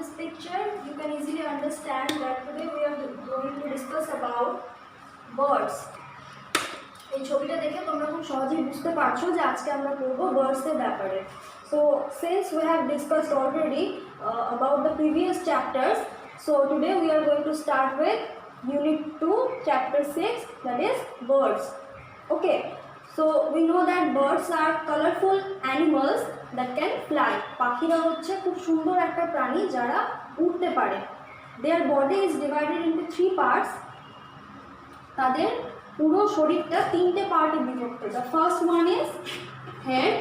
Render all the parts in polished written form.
this picture, you can easily understand that today we are going to discuss about birds. এই ছবিটা দেখে তোমরা খুব সহজেই বুঝতে পারছো যে আজকে আমরা করব বার্ডস এর ব্যাপারে। So since we have discussed already about the previous chapters, so today we are going to start with unit 2 chapter 6, that is birds. Okay, so we know that birds are colorful animals that can fly. পাখিরা হচ্ছে খুব সুন্দর একটা প্রাণী যারা উড়তে পারে। Their body is divided into 3 parts. তাদের পুরো শরীরটা তিনটে পার্টে বিভক্ত। The first one is head.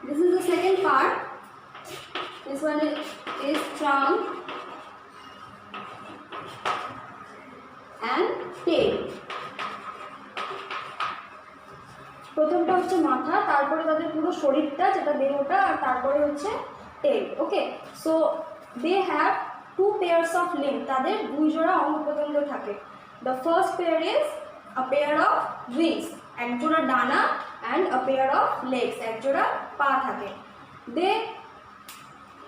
This is the second part. This one is trunk and tail. প্রথমটা হচ্ছে মাথা, তারপরে তাদের পুরো শরীরটা যেটা দেহটা, আর তারপরে হচ্ছে tail. Okay, so they have 2 pairs of limbs. তাদের দুই জোড়া অঙ্গ প্রত্যঙ্গ থাকে। The first pair is a pair of wings, এক জোড়া ডানা, and a pair of legs, এক জোড়া পা থাকে। They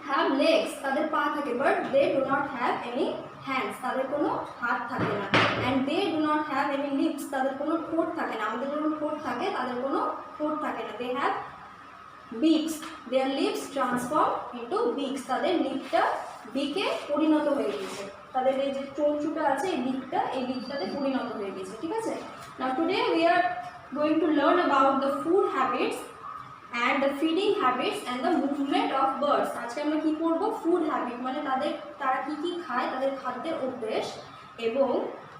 have legs, তাদের পা থাকে, but they do not have any hands, তাদের কোনো হাত থাকে না। And they do not have any lips, তাদের কোনো ঠোঁট থাকে না। আমাদের যেমন ঠোঁট থাকে, তাদের কোনো ঠোঁট থাকে না। They have beaks, their lips transform into beaks, তাদের লিপটা বিকে পরিণত হয়ে গেছে। তাদের এই যে চঞ্চুটা আছে, এই লিপটাতে পরিণত হয়ে গেছে। ঠিক আছে? Now today we are going to learn about the food habits and the feeding habits and the movement of birds. আজকে আমরা কি করব? ফুড হ্যাবিট মানে তারা কি খায়, তাদের খাদ্যের অভ্যেস, এবং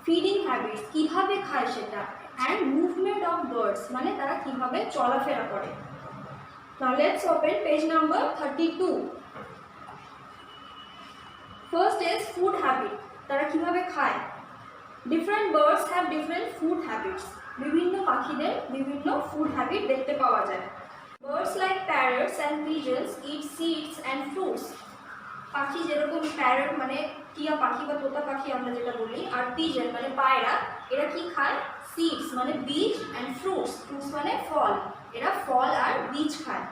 ফিডিং হ্যাবিটস কিভাবে খায় সেটা, and movement of birds মানে তারা কিভাবে চলাফেরা করে। Now let's open page number 32. First is food habit. তারা কিভাবে খায়? Different birds have different food habits. বিভিন্ন পাখিদের বিভিন্ন ফুড হ্যাবিট দেখতে পাওয়া যায়। Birds like parrots and pigeons eat seeds and fruits. পাখি যেরকম প্যারট মানে টিয়া পাখি বা তোতা পাখি আমরা যেটা বলি, আর পিজন মানে পায়রা, এরা কি খায়? সিডস মানে বীজ, and fruits, fruits মানে ফল, এরা ফল আর বীজ খায়।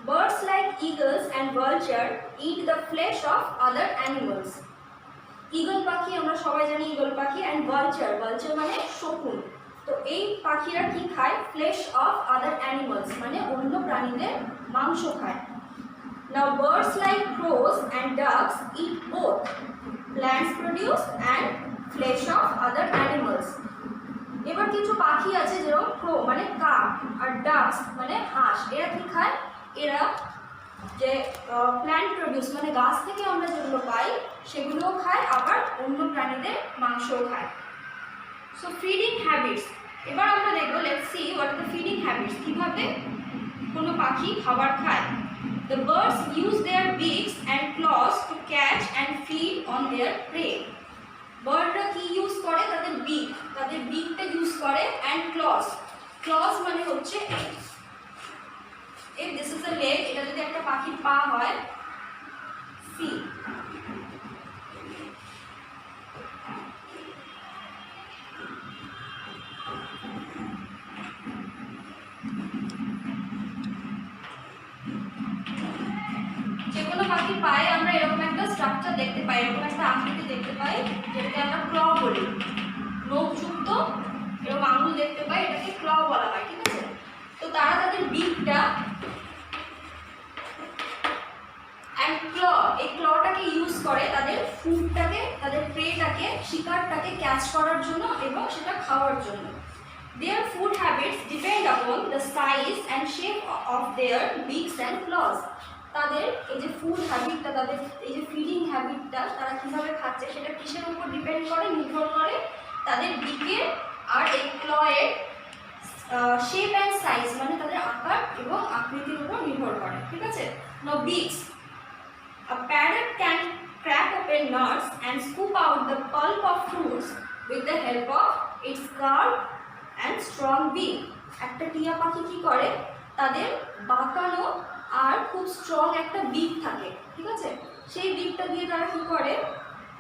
Birds like eagles and vulture eat the flesh of other animals. Eagle পাখি আমরা সবাই জানি, ঈগল পাখি, and vulture মানে শকুন। তো এই পাখিরা কি খায়? ফ্লেশ অফ আদার অ্যানিমালস মানে অন্য প্রাণীদের মাংস খায়। Now birds like crows and ducks eat both plants produce and flesh of other animals. এবার কিছু পাখি আছে যেরকম ক্রো মানে কাক, আর ডাকস মানে হাঁস, এরা কি খায়? এরা যে প্ল্যান্ট প্রডিউস মানে গাছ থেকে আমরা যেগুলো পাই সেগুলোও খায়, আবার অন্য প্রাণীদের মাংসও খায়। সো ফিডিং হ্যাবিটস, এবার আমরা দেখবো, let's see what are the feeding habits, কিভাবে কোনো পাখি খাবার খায়। The birds use their beaks and claws to catch and feed on their prey. বার্ডরা কি ইউজ করে? তাদের বিকটা ইউজ করে, and claws মানে হচ্ছে if this is a leg, এটা যদি একটা পাখির পা হয়, see, যেকোনো পাখির পায়ে আমরা এরকম একটা স্ট্রাকচার দেখতে পাই, এরকম একটা আকৃতি দেখতে পাই, যেটাকে আমরা ক্ল বলি। নখযুক্ত এরকম আঙুল দেখতে পাই, এটাকে ক্ল বলা হয়। ঠিক আছে? তো তারা তাদের বিকটা and claw, এই ক্লটাকে ইউজ করে তাদের ফুডটাকে, তাদের প্রেটাকে, শিকারটাকে ক্যাচ করার জন্য এবং সেটা খাওয়ার জন্য। Their food habits depend upon the size and shape of their beaks and claws. তাদের এই যে ফুড হ্যাবিটটা, তাদের এই যে ফিডিং হ্যাবিটটা, তারা কিভাবে খাচ্ছে সেটা কিসের উপর ডিপেন্ড করে? নির্ভর করে তাদের বিকের আর এই ক্লয়ের শেপ অ্যান্ড সাইজ মানে তাদের আকার এবং আকৃতির উপর নির্ভর করে। ঠিক আছে? Now beaks. A parrot can crack open nuts and scoop out the pulp of fruits with the help of its curved and strong beak. একটা টিয়া পাখি কি করে? তাদের বাঁকানো আর খুব স্ট্রং একটা বিক থাকে। ঠিক আছে? সেই বিকটা দিয়ে তারা কি করে?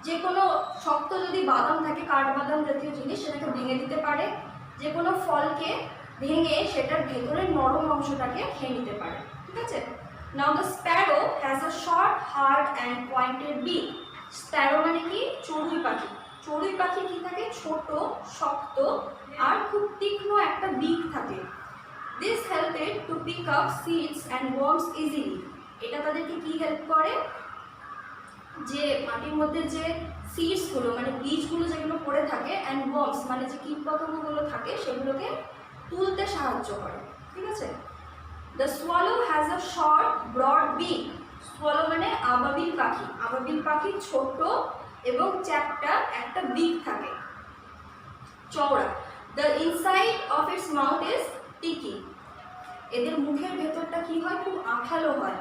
যে কোনো শক্ত যদি বাদাম থাকে, কাঠবাদাম জাতীয় জিনিস, সেটাকে ভেঙে দিতে পারে। যে কোনো ফলকে ভেঙে সেটার ভেতরের নরম অংশটাকে খেয়ে নিতে পারে। ঠিক আছে? Now the sparrow has a short, hard and pointed beak. Sparrow মানে কি? চড়ুই পাখি। চড়ুই পাখি কি থাকে? ছোট, শক্ত আর খুব তীক্ষ্ণ একটা বিক থাকে। This help it to pick up seeds and worms easily. এটা তাদেরকে কি হেল্প করে? যে মাটির মধ্যে যে সিডস গুলো মানে বীজগুলো যেগুলো পড়ে থাকে অ্যান্ড ওয়ার্মস মানে যে কীটপতঙ্গগুলো থাকে সেগুলোকে তুলতে সাহায্য করে। ঠিক আছে? The swallow has a short broad beak. Swallow মানে আবাবিল পাখি। আবাবিল পাখি ছোট এবং চ্যাপ্টা একটা বিক থাকে, চওড়া। The inside of its mouth is টিকি। এদের মুখের ভেতরটা কি হয়? খুব আঠালো হয়।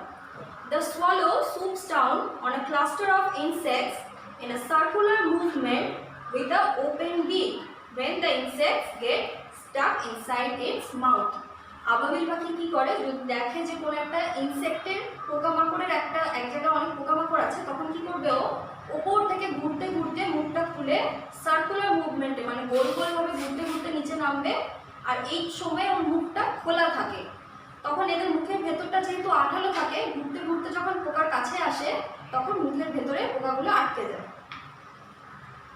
The swallow swoops down on a cluster of insects in a circular movement with an open beak when the insects get stuck inside its mouth. আবাবিল পাখি কি করে? যদি দেখে যে কোনো একটা ইনসেক্টের পোকামাকড়ের এক জায়গায় অনেক পোকামাকড় আছে, তখন কি করবে? ও ওপর থেকে ঘুরতে ঘুরতে মুখটা খুলে সার্কুলার মুভমেন্টে মানে গোল গোলভাবে ঘুরতে ঘুরতে নিচে নামবে, আর এই সময় ওর মুখটা খোলা থাকে। তখন এদের মুখের ভেতরটা যেহেতু আঠালো থাকে, ঘুরতে ঘুরতে যখন পোকার কাছে আসে তখন মুখের ভেতরে পোকাগুলো আটকে যায়।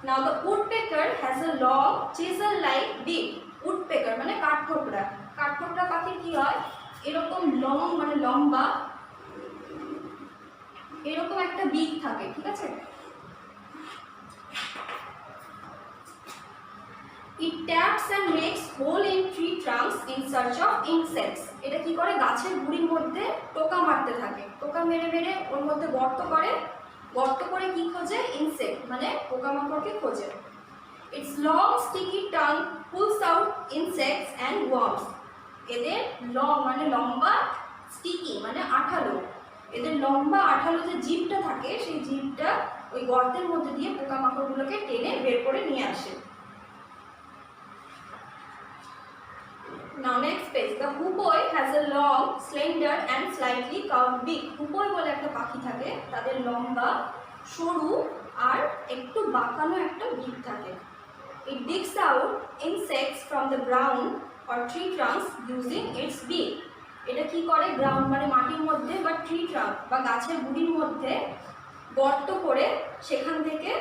Now the woodpecker has a long chisel-like beak. woodpecker মানে কাঠঠোকরা। কাঠঠোকরা পাখির কি হয়? এরকম লং মানে লম্বা এরকম একটা বিক থাকে। ঠিক আছে? It taps and makes hole in tree trunks in search of insects. এটা কি করে? গাছের গুড়ির মধ্যে টোকা মারতে থাকে। টোকা মেরে মেরে ওর মধ্যে গর্ত করে। গর্ত করে কি খোঁজে? ইনসেক্ট মানে পোকামাকড়কে খোঁজে। Its long sticky tongue pulls out insects and worms. এদের লং মানে লম্বা, স্টিকি মানে আঠালো। এদের লম্বা আঠালো যে জিভটা থাকে সেই জিভটা ওই গর্তের মধ্যে দিয়ে পোকামাকড়গুলোকে টেনে বের করে নিয়ে আসে। Now next page. The hoopoe has a long, slender and slightly curved beak. Hoopoe বলে একটা পাখি থাকে, তাদের লম্বা, সরু আর একটু বাঁকানো একটা বিক থাকে। It digs out insects from the ground or tree trunks using its beak. এটা কি করে? গ্রাউন্ড মানে মাটির মধ্যে বা ট্রি ট্রাঙ্ক বা গাছের গুড়ির মধ্যে গর্ত করে সেখান থেকে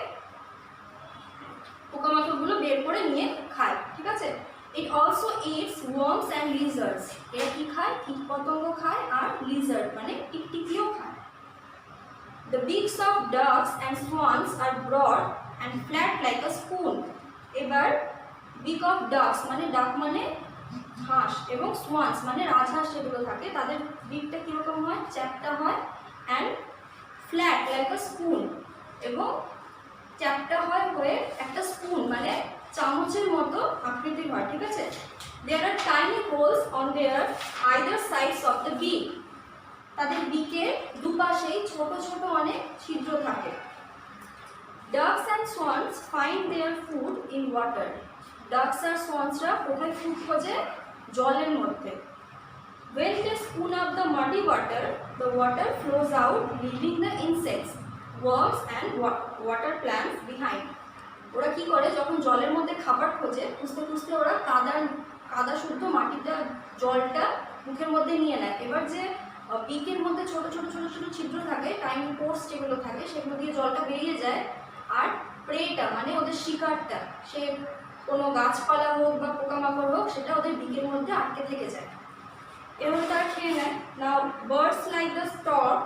পোকামাকড়গুলো বের করে নিয়ে খায়। ঠিক আছে? It also eats worms and lizards. এরা কি খায়? কীটপতঙ্গ খায় আর লিজার্ড মানে টিকটিকিও খায়। The beaks of ducks and swans are broad and flat like a spoon. এবার beak of ducks মানে ডাক মানে হাঁস এবং swans মানে রাজহাঁস যেগুলো থাকে তাদের বিকটা কীরকম হয়? চ্যাপ্টা হয় and flat like a spoon এবং চ্যাপ্টা হয় হয়ে একটা স্পুন মানে চামচের মতো আকৃতির হয়। ঠিক আছে? There are tiny holes on their either sides of the beak. তাদের বিকের দুপাশেই ছোট ছোট অনেক ছিদ্র থাকে। Ducks and swans find their food in water. Ducks আর swans-রা কোথায় ফুড খোঁজে? জলের মধ্যে। When they spoon up the muddy water, the water flows out, leaving the insects, worms and water plants behind. ওরা কি করে? যখন জলের মধ্যে খাবার খোঁজে খুঁজতে খুঁজতে ওরা কাদা শুদ্ধ মাটিটা জলটা মুখের মধ্যে নিয়ে নেয়। এবার যে বিকের মধ্যে ছোট ছোট ছোট ছোট ছিদ্র থাকে, টাইনি পোর্স যেগুলো থাকে, সেগুলো দিয়ে জলটা বেরিয়ে যায় আর প্রেটা মানে ওদের শিকারটা, সে কোনো গাছপালা হোক বা পোকামাকড় হোক, সেটা ওদের বিকের মধ্যে আটকে থেকে যায়। এভাবে তারা খেয়ে নেয়। Now birds like the stork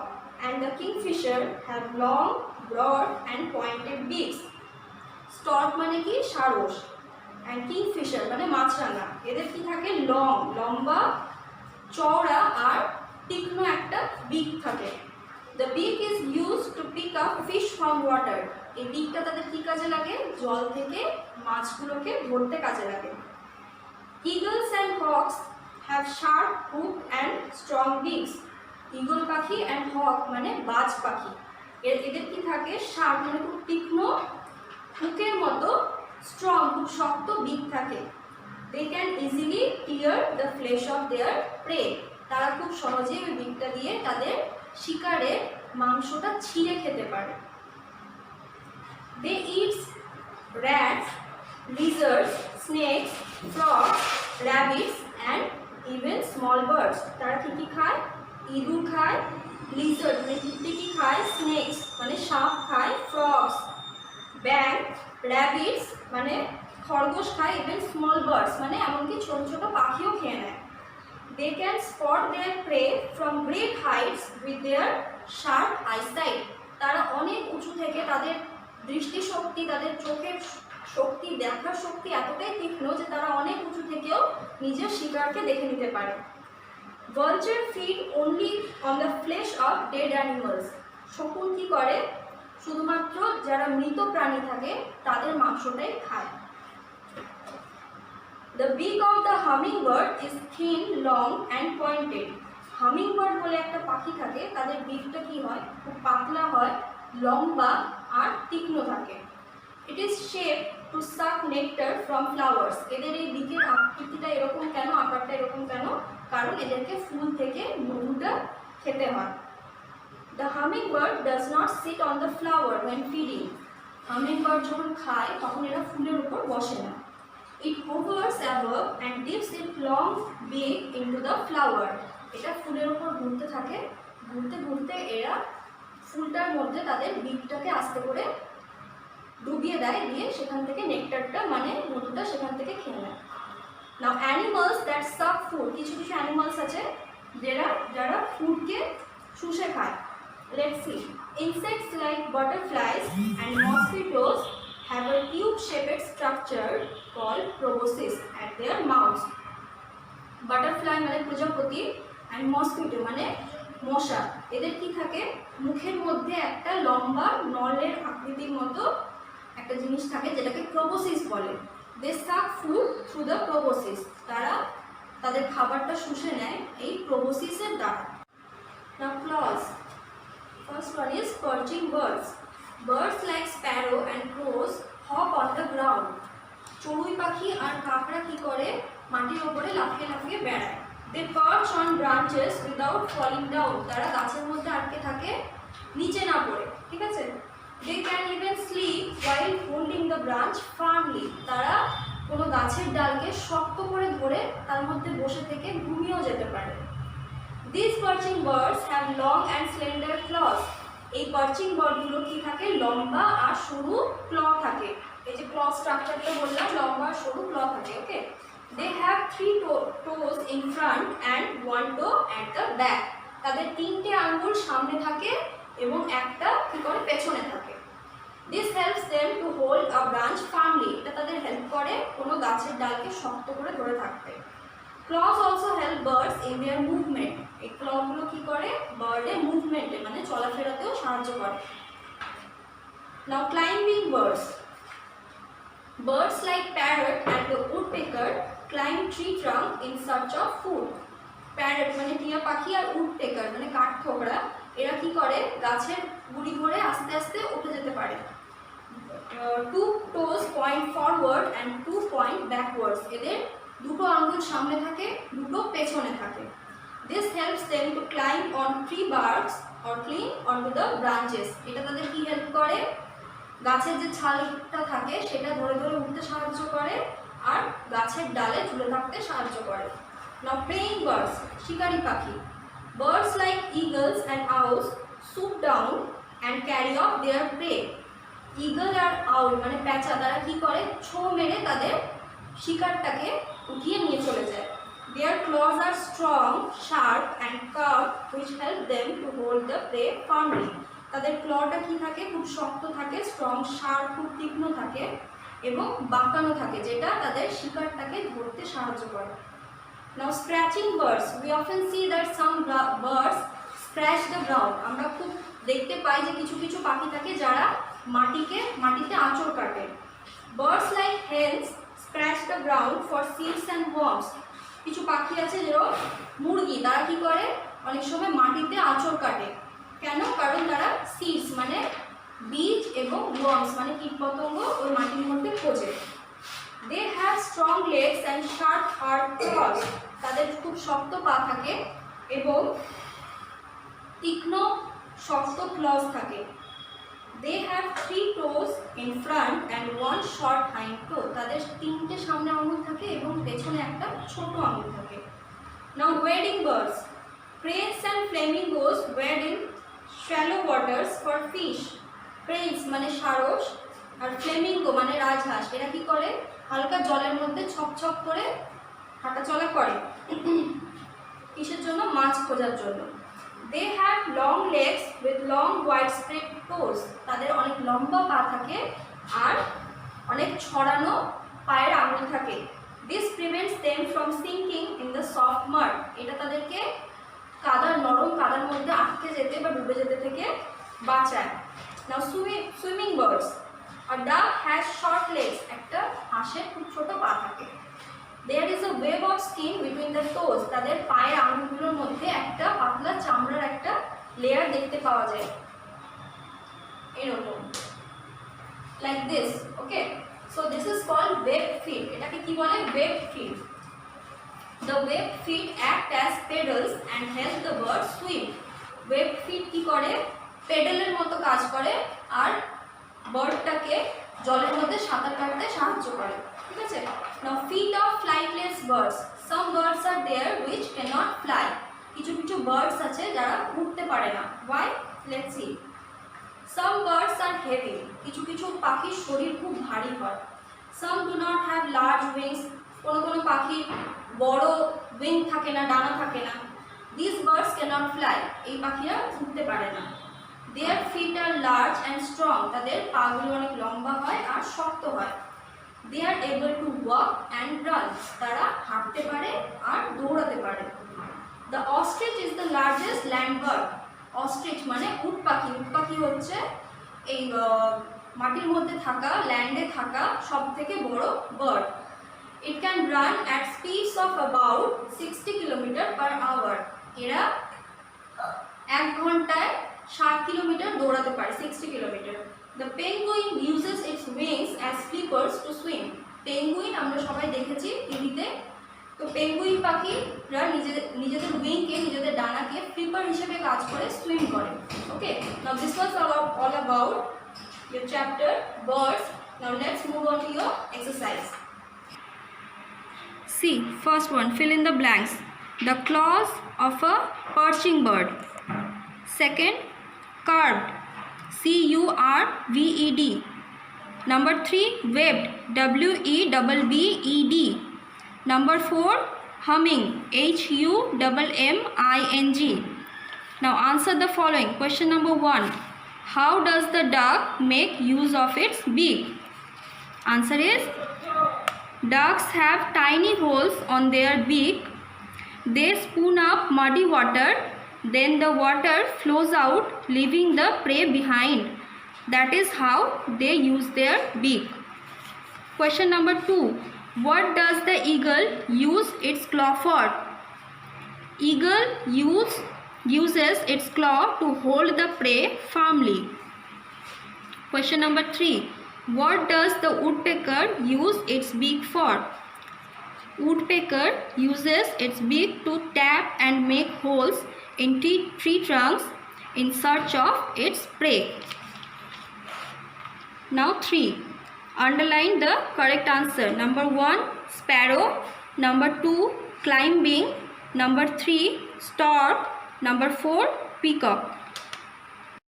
and the kingfisher have long, broad and pointed beaks. Stork মানে কি? সারস। and kingfisher মানে মাছরাঙা, এদের কি থাকে? লং লম্বা, চওড়া আর তীক্ষ্ণ একটা বিক থাকে। The beak is used to pick up fish from water. এই বিকটা তাদের কি কাজে লাগে? জল থেকে মাছগুলোকে ধরতে কাজে লাগে। Eagles and hawks have sharp hook and strong beaks. Eagle পাখি and hawk মানে বাজ পাখি, এদের কি থাকে? শার্প মানে খুব তীক্ষ্ণ, হুকের মতো, স্ট্রং খুব শক্ত বিক থাকে। They can easily tear the flesh of their prey. তারা খুব সহজেই ওই বিকটা দিয়ে তাদের শিকারের মাংসটা ছিঁড়ে খেতে পারে। They eat rats, lizards, snakes, frogs, rabbits and even small birds. তারা কি কি খায়? ইঁদুর খায়, লিজার্ড মানে টিকটিকি খায়, স্নেকস মানে সাপ খায়, ফ্রগস, ব্যাং, র্যাবিটস মানে খরগোশ খায়, ইভেন স্মল বার্ডস মানে এমনকি ছোট ছোট পাখিও খেয়ে নেয়। They can spot their prey from great heights with their sharp eyesight. তারা অনেক উঁচু থেকে তাদের দৃষ্টিশক্তি, তাদের চোখের শক্তি, দেখার শক্তি এতটাই তীক্ষ্ণ যে তারা অনেক উঁচু থেকেও নিজের শিকারকে দেখে নিতে পারে। Vulture feed only on the flash of dead animals. শকুন কী করে, শুধুমাত্র যারা মৃত প্রাণী থাকে তাদের মাংসটাই খায়। The beak of the hummingbird is thin, long and pointed. Hummingbird বলে একটা পাখি থাকে, তাদের বিকটা কি হয়, খুব পাতলা হয়, লম্বা আর তীক্ষ্ণ থাকে। It is shaped to suck nectar from flowers. এদের এই বিকের আকৃতিটা এরকম কেন, আকারটা এরকম কেন, কারণ এদেরকে ফুল থেকে মধুটা খেতে হয়। The hummingbird does not sit on the flower when feeding. Hummingbird যখন খায় তখন এরা ফুলের উপর বসে না। It hovers above and dips its long beak into the flower. এটা ফুলের উপর ঘুরতে থাকে, ঘুরতে ঘুরতে এরা ফুলটার মধ্যে তাদের বিকটাকে আস্তে করে ডুবিয়ে দেয়, দিয়ে সেখান থেকে নেকটারটা মানে মধুটা সেখান থেকে খেয়ে নেয়। Now animals that suck food, কিছু কিছু অ্যানিমালস আছে যারা ফুডকে শুষে খায়। Let's see. Insects like butterflies and mosquitoes have a tube-shaped structure called proboscis at their mouths. Butterfly মানে প্রজাপতি and mosquito মানে মশা, এদের কি থাকে, মুখের মধ্যে একটা লম্বা নলের আকৃতির মতো একটা জিনিস থাকে যেটাকে proboscis বলে। They suck food through the proboscis. তারা তাদের খাবারটা শুষে নেয় এই proboscis এর দ্বারা। Now claws. First one is perching birds. Birds like sparrow and crows hop on the ground. চড়ুই পাখি আর কাকড়া কি করে, মাটির উপরে লাফিয়ে লাফিয়ে বেড়ায়। They perch on branches without falling down. তারা গাছের মধ্যে আটকে থাকে, নিচে না পড়ে, ঠিক আছে। They can even sleep while holding the branch firmly. তারা কোনো গাছের ডালকে শক্ত করে ধরে তার মধ্যে বসে থেকে ঘুমিয়েও যেতে পারে। These perching birds have long and slender claws. এই পার্চিং বার্ডগুলো কি থাকে, লম্বা আর সরু ক্ল থাকে। এই যে ক্ল স্ট্রাকচারটা বললাম, লম্বা আর সরু ক্ল থাকে, ওকে। They have 3 toes in front and 1 toe at the back. তাদের 3টে আঙ্গুল সামনে থাকে এবং একটা কি করে পেছনে থাকে। This helps them to hold a branch firmly. এটা তাদের হেল্প করে কোনো গাছের ডালকে শক্ত করে ধরে থাকতে। Claws also help birds in their movement. এই ক্লগুলো কি করে, বার্ডের মুভমেন্টে মানে চলাফেরাতেও সাহায্য করে। Now climbing birds. Birds like parrot and the woodpecker climb tree trunk in search of food. Parrot মানে টিয়া পাখি আর woodpecker মানে কাঠঠোকরা, এরা কি করে, গাছের গুড়ি ধরে আস্তে আস্তে উঠে যেতে পারে। 2 toes point forward and 2 point backwards. এদের দুটো আঙ্গুল সামনে থাকে, দুটো পেছনে থাকে। This helps them to climb on tree barks or cling onto the branches. এটা তাদের কি হেল্প করে, গাছের যে ছালটা থাকে সেটা ধরে ধরে উঠতে সাহায্য করে আর গাছের ডালে ঝুলে থাকতে সাহায্য করে। Now preying birds, শিকারী পাখি। Birds like eagles and owls swoop down and carry off their prey. Eagle R owl মানে পেঁচা, তারা কি করে, ছো মেরে তাদের শিকারটাকে উঠিয়ে নিয়ে চলে যায়। Their claws are strong, sharp and curved which help them to hold the prey firmly. তাদের ক্লটা কি থাকে, খুব শক্ত থাকে, স্ট্রং, শার্প, খুব তীক্ষ্ণ থাকে এবং বাঁকানো থাকে, যেটা তাদের শিকারটাকে ধরতে সাহায্য করে। Now scratching birds. We often see that some birds scratch the ground. আমরা খুব দেখতে পাই যে কিছু কিছু পাখি থাকে যারা মাটিতে আঁচড় কাটে। Birds like hens scratch the ground for seeds and worms. কিছু পাখি আছে যেরকম মুরগি, তারা কি করে, অনেক সময় মাটিতে আঁচড় কাটে, কেন, কারণ তারা সিডস মানে বীজ এবং ওয়ার্মস মানে কীটপতঙ্গ ওই মাটির মধ্যে খোঁজে। They have strong legs and sharp hard claws. তাদের খুব শক্ত পা থাকে এবং তীক্ষ্ণ শক্ত ক্লজ থাকে। They have 3 toes in front and 1 short hind toe. তাদের 3টে সামনে আঙুল থাকে এবং পেছনে একটা ছোট আঙুল থাকে। Now wading birds. Cranes and flamingos wade in shallow waters for fish. Prince মানে সারস, আর ফ্লেমিঙ্গো মানে রাজহাঁস। এরা কি করে? হালকা জলের মধ্যে ছপ করে হাঁটাচলা করে। কিসের জন্য? মাছ খোঁজার জন্য। They have long legs with long wide spread toes. তাদের অনেক লম্বা পা থাকে আর অনেক ছড়ানো পায়ের আঙুল থাকে। This prevents them from sinking in the soft mud. এটা তাদেরকে নরম কাদার মধ্যে আটকে যেতে বা ডুবে যেতে থেকে বাঁচায়। নাও সুইমিং বার্ডস। আর ডাক হ্যাজ শর্ট লেগস। একটা হাঁসের খুব ছোট পা থাকে। There is a web of skin between the toes. তাদের পায়ের আঙুলগুলোর মধ্যে একটা পাতলা চামড়ার একটা লেয়ার দেখতে পাওয়া যায়, এরকম, like this. Okay, so this is called web feet. এটাকে কি বলে? Web feet. The web feet act as pedals and help the bird swim. Web feet কি করে? পেডেলের মতো কাজ করে আর বার্ডটাকে জলের মধ্যে সাঁতার কাটতে সাহায্য করে। ঠিক আছে? Now feet of flightless birds. Some birds are there which cannot fly. কিছু বার্ডস আছে যারা উড়তে পারে না। Why? Let's see. Some birds are heavy. কিছু পাখির শরীর খুব ভারী হয়। Some do not have large wings. কোনো পাখির বড় উইং থাকে না, ডানা থাকে না। These birds cannot fly. এই পাখিরা উড়তে পারে না। Their feet are large and strong. তাদের পাগুলো অনেক লম্বা হয় আর শক্ত হয়। They are able to walk and run. তারা হাঁটতে পারে আর দৌড়াতে পারে। The ostrich is the largest land bird. Ostrich মানে উট পাখি। উট পাখি হচ্ছে এই মাটির মধ্যে থাকা, ল্যান্ডে থাকা সবথেকে বড় bird. It can run at speeds of about 60 km/h. এরা 1 ঘন্টায় 60 কিলোমিটার দৌড়াতে পারে, 60 kilometre. The penguin uses its wings as flippers to swim. Penguin আমরা সবাই দেখেছি টিভিতে। তো পেঙ্গুইন পাখিরা নিজেদের উইংকে, নিজেদের ডানাকে ফ্লিপার হিসেবে কাজ করে সুইম করে। Okay, now this was all about your chapter birds. Now let's move on to your exercise. See, first one, fill in the blanks. The claws of a perching bird. Second, curved, curved. Number 3, webbed, webbed. Number 4, humming, humming. Now answer the following. Question number 1, how does the duck make use of its beak? Answer is, ducks have tiny holes on their beak. They spoon up muddy water, then the water flows out, leaving the prey behind. That is how they use their beak. Question number 2, what does the eagle use its claw for? Eagle uses its claw to hold the prey firmly. Question number 3, what does the woodpecker use its beak for? Woodpecker uses its beak to tap and make holes in tree trunks in search of its prey. Now 3, underline the correct answer. Number 1, sparrow. Number 2, climbing. Number 3, stork. Number 4, peacock.